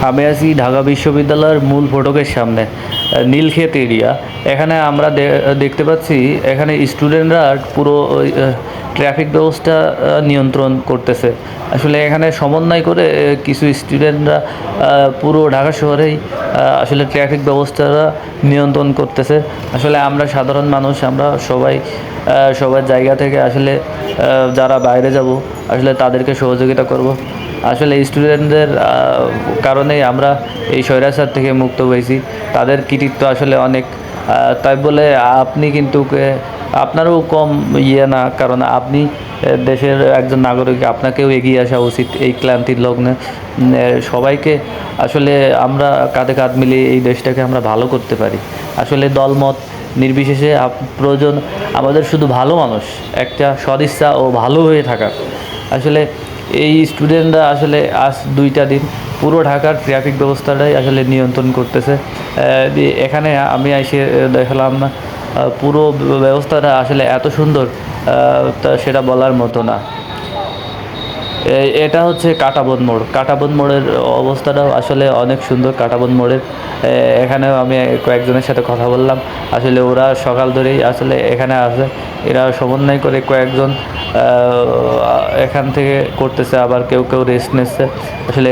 আমি আছি ঢাকা বিশ্ববিদ্যালয়ের মূল ফটকের সামনে, নীলক্ষেত এরিয়া। এখানে আমরা দেখতে পাচ্ছি এখানে স্টুডেন্টরা পুরো ট্রাফিক ব্যবস্থা নিয়ন্ত্রণ করতেছে। আসলে এখানে সমন্বয় করে কিছু স্টুডেন্টরা পুরো ঢাকা শহরেই আসলে ট্রাফিক ব্যবস্থাটা নিয়ন্ত্রণ করতেছে। আসলে আমরা সাধারণ মানুষ, আমরা সবার জায়গা থেকে আসলে যারা বাইরে যাব আসলে তাদেরকে সহযোগিতা করব। আসলে স্টুডেন্টদের কারণেই আমরা এই স্বৈরাচার থেকে মুক্ত হয়েছি। তাদের কৃতিত্ব আসলে অনেক। তাই বলে আপনি কিন্তু আপনারও কম না, কারণ আপনি দেশের একজন নাগরিক, আপনাকেও এগিয়ে আসা উচিত এই ক্লান্তির লগ্নে। সবাইকে আসলে আমরা কাঁধে কাঁধ মিলিয়ে এই দেশটাকে আমরা ভালো করতে পারি। আসলে দলমত নির্বিশেষে প্রয়োজন আমাদের শুধু ভালো মানুষ, একটা সদিচ্ছা ও ভালো হয়ে থাকা। আসলে এই স্টুডেন্টরা আসলে আজ 2টা দিন পুরো ঢাকার ট্রাফিক ব্যবস্থাটাই আসলে নিয়ন্ত্রণ করতেছে। এখানে আমি এসে দেখলাম পুরো ব্যবস্থাটা আসলে এত সুন্দর, তা সেটা বলার মতো না। এটা হচ্ছে কাঁটাবন মোড়। কাঁটাবন মোড়ের অবস্থাটাও আসলে অনেক সুন্দর। কাঁটাবন মোড়ের এখানেও আমি কয়েকজনের সাথে কথা বললাম। আসলে ওরা সকাল ধরেই আসলে এখানে আসে, এরা সমন্বয় করে কয়েকজন এখান থেকে করতেছে, আবার কেউ কেউ রেস্ট নিচ্ছে। আসলে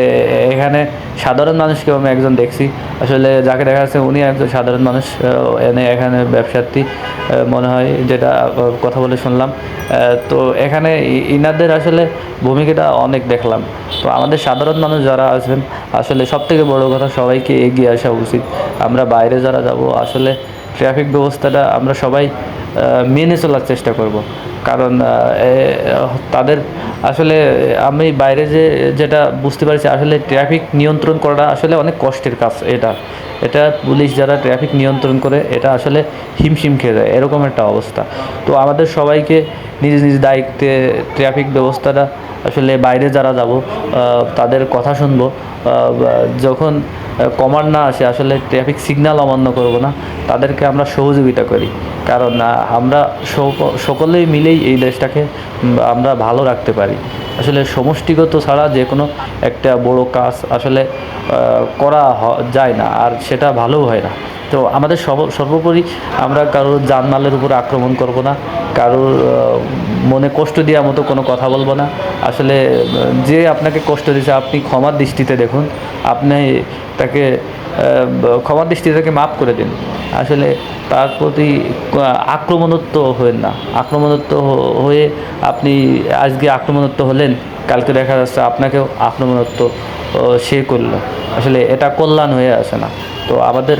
এখানে সাধারণ মানুষকেও আমি একজন দেখছি, আসলে যাকে দেখা যাচ্ছে উনি একজন সাধারণ মানুষ, এখানে ব্যবসার্থী মনে হয়, যেটা কথা বলে শুনলাম। তো এখানে ইনাদের আসলে ভূমিকাটা অনেক দেখলাম। তো আমাদের সাধারণ মানুষ যারা আছেন, আসলে সবথেকে বড় কথা সবাইকে এগিয়ে আসা উচিত। আমরা বাইরে যারা যাব আসলে ট্রাফিক ব্যবস্থাটা আমরা সবাই মেনে চলার চেষ্টা করব, কারণ তাদের আসলে আমি বাইরে যেটা বুঝতে পারছি, আসলে ট্রাফিক নিয়ন্ত্রণ করাটা আসলে অনেক কষ্টের কাজ। এটা পুলিশ যারা ট্রাফিক নিয়ন্ত্রণ করে, এটা আসলে হিমশিম খেয়ে যায়, এরকম একটা অবস্থা। তো আমাদের সবাইকে নিজ নিজ দায়িত্বে ট্রাফিক ব্যবস্থাটা আসলে বাইরে যারা যাব তাদের কথা শুনবো। যখন কমান্ড না আসে, আসলে ট্রাফিক সিগন্যাল অমান্য করব না, তাদেরকে আমরা সহযোগিতা করি। কারণ আমরা সকলেই মিলেই এই দেশটাকে আমরা ভালো রাখতে পারি। আসলে সমষ্টিগত ছাড়া যে কোনো একটা বড় কাজ আসলে করা যায় না, আর সেটা ভালোও হয় না। তো আমাদের সর্বোপরি আমরা কারোর জানমালের উপর আক্রমণ করব না, কারোর মনে কষ্ট দেওয়ার মতো কোনো কথা বলবো না। আসলে যে আপনাকে কষ্ট দিয়েছে, আপনি ক্ষমার দৃষ্টিতে দেখুন, আপনি তাকে ক্ষমার দৃষ্টিতে তাকে মাফ করে দিন। আসলে তার প্রতি আক্রমণাত্মক হবেন না। আক্রমণাত্মক হয়ে আপনি আজকে আক্রমণাত্মক হলেন, কালকে দেখা যাচ্ছে আপনাকেও আক্রমণাত্মক সে করলো। আসলে এটা কল্যাণ হয়ে আসে না। তো আমাদের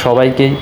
সবাইকেই